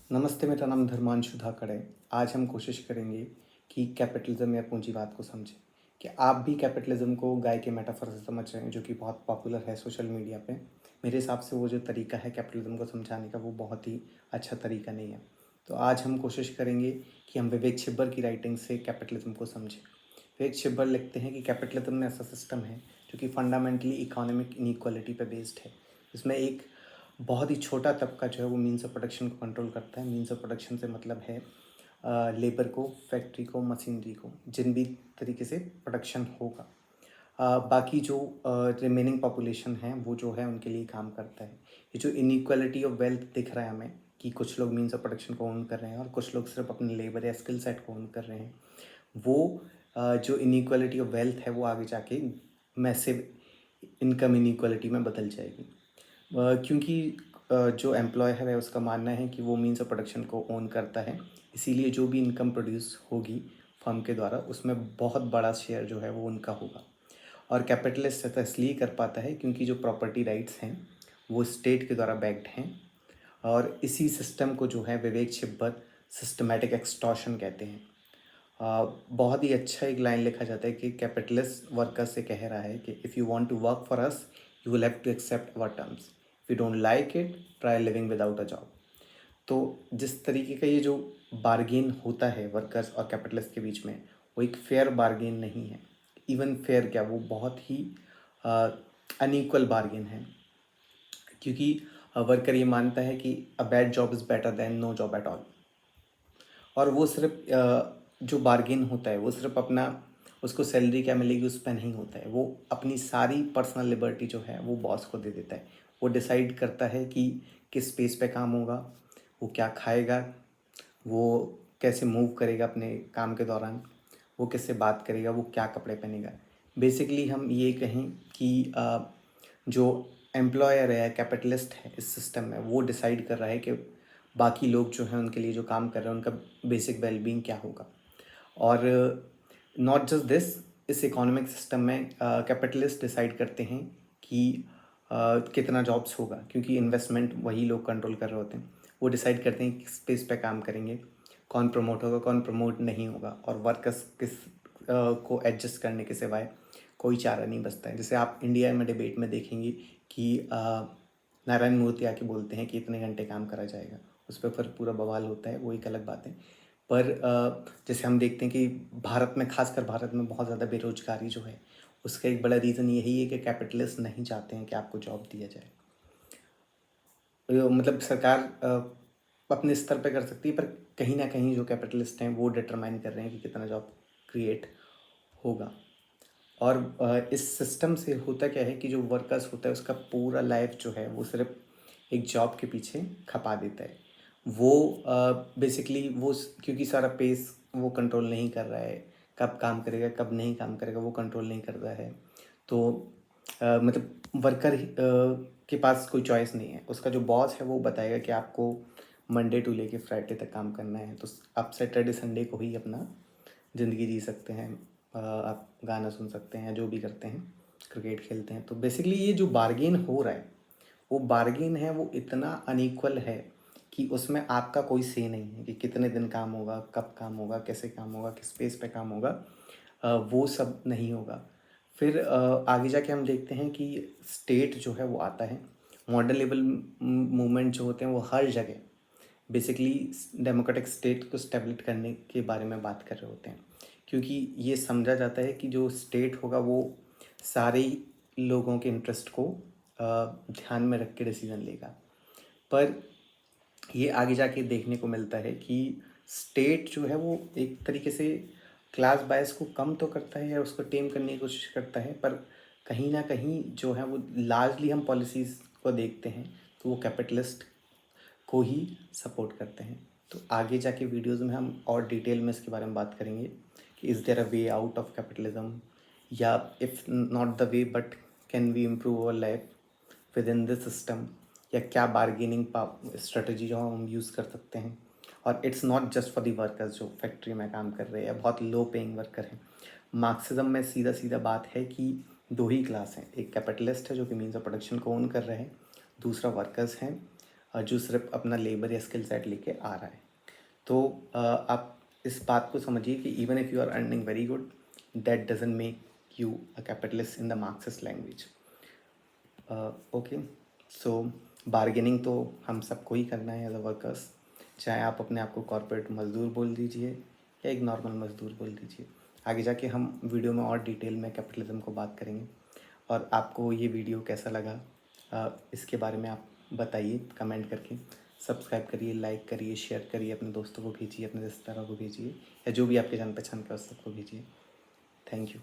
नमस्ते, मेरा नाम धर्मांशु धाकड़ है। आज हम कोशिश करेंगे कि कैपिटलिज्म या पूंजीवाद को समझें। कि आप भी कैपिटलिज्म को गाय के मेटाफर से समझ रहे हैं, जो कि बहुत पॉपुलर है सोशल मीडिया पे। मेरे हिसाब से वो जो तरीका है कैपिटलिज्म को समझाने का, वो बहुत ही अच्छा तरीका नहीं है। तो आज हम कोशिश करेंगे कि हम विवेक छिब्बर की राइटिंग से कैपिटलिज्म को समझें। विवेक छिब्बर लिखते हैं कि कैपिटलिज्म में ऐसा सिस्टम है जो कि फंडामेंटली इकोनॉमिक इनइक्वालिटी पे बेस्ड है। इसमें एक बहुत ही छोटा तबका जो है वो मीन्स ऑफ प्रोडक्शन को कंट्रोल करता है। मीन्स ऑफ प्रोडक्शन से मतलब है लेबर को, फैक्ट्री को, मशीनरी को, जिन भी तरीके से प्रोडक्शन होगा। बाकी जो रिमेनिंग पॉपुलेशन है वो जो है उनके लिए काम करता है। ये जो इनइक्वालिटी ऑफ वेल्थ दिख रहा है हमें कि कुछ लोग मीन्स ऑफ प्रोडक्शन को ओन कर रहे हैं और कुछ लोग सिर्फ अपने लेबर या स्किल सेट को ओन कर रहे हैं, वो जो इनइक्वालिटी ऑफ वेल्थ है वो आगे जाके मैसिव इनकम इनइक्वालिटी में बदल जाएगी। क्योंकि जो एम्प्लॉय है उसका मानना है कि वो मीन्स ऑफ प्रोडक्शन को ओन करता है, इसीलिए जो भी इनकम प्रोड्यूस होगी फर्म के द्वारा उसमें बहुत बड़ा शेयर जो है वो उनका होगा। और कैपिटलिस्ट ऐसा इसलिए कर पाता है क्योंकि जो प्रॉपर्टी राइट्स हैं वो स्टेट के द्वारा बैक्ड हैं। और इसी सिस्टम को जो है विवेक छिब्बर सिस्टमैटिक एक्सटॉर्शन कहते हैं। बहुत ही अच्छा एक लाइन लिखा जाता है कि कैपिटलिस्ट वर्कर से कह रहा है कि if you want to work for us you will have to accept our terms, if you don't like it try living without a job. तो जिस तरीके का ये जो बार्गेन होता है वर्कर्स और कैपिटलिस्ट के बीच में, वो एक फेयर बार्गेन नहीं है। इवन फेयर क्या, वो बहुत ही अनइक्वल बार्गेन है। क्योंकि वर्कर ये मानता है कि a bad job is better than no job at all. और वो सिर्फ जो बार्गेन होता है वो सिर्फ अपना, उसको सैलरी क्या मिलेगी उस पर नहीं होता है, वो अपनी सारी पर्सनल लिबर्टी जो है वो बॉस को दे देता है। वो डिसाइड करता है कि किस स्पेस पे काम होगा, वो क्या खाएगा, वो कैसे मूव करेगा अपने काम के दौरान, वो किससे बात करेगा, वो क्या कपड़े पहनेगा। बेसिकली हम ये कहें कि जो एम्प्लॉयर है, कैपिटलिस्ट है इस सिस्टम में, वो डिसाइड कर रहा है कि बाकी लोग जो हैं उनके लिए जो काम कर रहे हैं उनका बेसिक वेलबींग क्या होगा। और नॉट जस्ट दिस, इस इकोनॉमिक सिस्टम में कैपिटलिस्ट डिसाइड करते हैं कि कितना जॉब्स होगा, क्योंकि इन्वेस्टमेंट वही लोग कंट्रोल कर रहे होते हैं। वो डिसाइड करते हैं किस स्पेस पे काम करेंगे, कौन प्रमोट होगा, कौन प्रमोट नहीं होगा, और वर्कर्स किस को एडजस्ट करने के सिवाय कोई चारा नहीं बचता है। जैसे आप इंडिया में डिबेट में देखेंगे कि नारायण मूर्ति आके बोलते हैं कि इतने घंटे काम करा जाएगा, उस पर फिर पूरा बवाल होता है, वो एक अलग बात है। पर जैसे हम देखते हैं कि भारत में, खासकर भारत में बहुत ज़्यादा बेरोजगारी जो है, उसका एक बड़ा रीज़न यही है कि कैपिटलिस्ट नहीं चाहते हैं कि आपको जॉब दिया जाए। मतलब सरकार अपने स्तर पे कर सकती है, पर कहीं ना कहीं जो कैपिटलिस्ट हैं वो डिटरमाइन कर रहे हैं कि कितना जॉब क्रिएट होगा। और इस सिस्टम से होता क्या है कि जो वर्कर्स होता है उसका पूरा लाइफ जो है वो सिर्फ एक जॉब के पीछे खपा देता है। वो बेसिकली क्योंकि सारा पेस वो कंट्रोल नहीं कर रहा है, कब काम करेगा कब नहीं काम करेगा वो कंट्रोल नहीं कर रहा है। तो मतलब वर्कर के पास कोई चॉइस नहीं है। उसका जो बॉस है वो बताएगा कि आपको मंडे टू लेके फ्राइडे तक काम करना है, तो आप सैटरडे संडे को ही अपना ज़िंदगी जी सकते हैं। आप गाना सुन सकते हैं, जो भी करते हैं, क्रिकेट खेलते हैं। तो बेसिकली ये जो बार्गेन हो रहा है, वो बार्गेन है वो इतना अनइक्वल है कि उसमें आपका कोई से नहीं है कि कितने दिन काम होगा, कब काम होगा, कैसे काम होगा, किस स्पेस पे काम होगा। वो सब नहीं होगा। फिर आगे जाके हम देखते हैं कि स्टेट जो है वो आता है। मॉडर्न लेवल मूवमेंट जो होते हैं वो हर जगह बेसिकली डेमोक्रेटिक स्टेट को स्टेबलिश करने के बारे में बात कर रहे होते हैं, क्योंकि ये समझा जाता है कि जो स्टेट होगा वो सारे लोगों के इंटरेस्ट को ध्यान में रख के डिसीजन लेगा। पर ये आगे जाके देखने को मिलता है कि स्टेट जो है वो एक तरीके से क्लास बायस को कम तो करता है या उसको टेम करने की कोशिश करता है, पर कहीं ना कहीं जो है वो लार्जली हम पॉलिसीज़ को देखते हैं तो वो कैपिटलिस्ट को ही सपोर्ट करते हैं। तो आगे जाके वीडियोज़ में हम और डिटेल में इसके बारे में बात करेंगे कि is there a way out of capitalism, या if not the way but can we improve our life within this system, या क्या बार्गेनिंग स्ट्रेटजी जो हम यूज़ कर सकते हैं। और it's not just for the workers जो फैक्ट्री में काम कर रहे हैं या बहुत लो पेइंग वर्कर हैं। मार्क्सिज्म में सीधा सीधा बात है कि दो ही क्लास हैं, एक कैपिटलिस्ट है जो कि मीन्स ऑफ प्रोडक्शन को ओन कर रहे हैं, दूसरा वर्कर्स हैं जो सिर्फ अपना लेबर या स्किल सेट लेके आ रहा है। तो आप इस बात को समझिए कि even if you are earning very good, that doesn't make you a capitalist in the Marxist language. Okay, so bargaining तो हम सबको ही करना है एज अ वर्कर्स, चाहे आप अपने आप को कॉर्पोरेट मजदूर बोल दीजिए या एक नॉर्मल मजदूर बोल दीजिए। आगे जाके हम वीडियो में और डिटेल में कैपिटलिज्म को बात करेंगे। और आपको ये वीडियो कैसा लगा, इसके बारे में आप बताइए कमेंट करके। सब्सक्राइब करिए, लाइक करिए, शेयर करिए, अपने दोस्तों को भेजिए, अपने रिश्तेदारों को भेजिए, या जो भी आपके जान पहचान का उस सबको भेजिए। Thank you.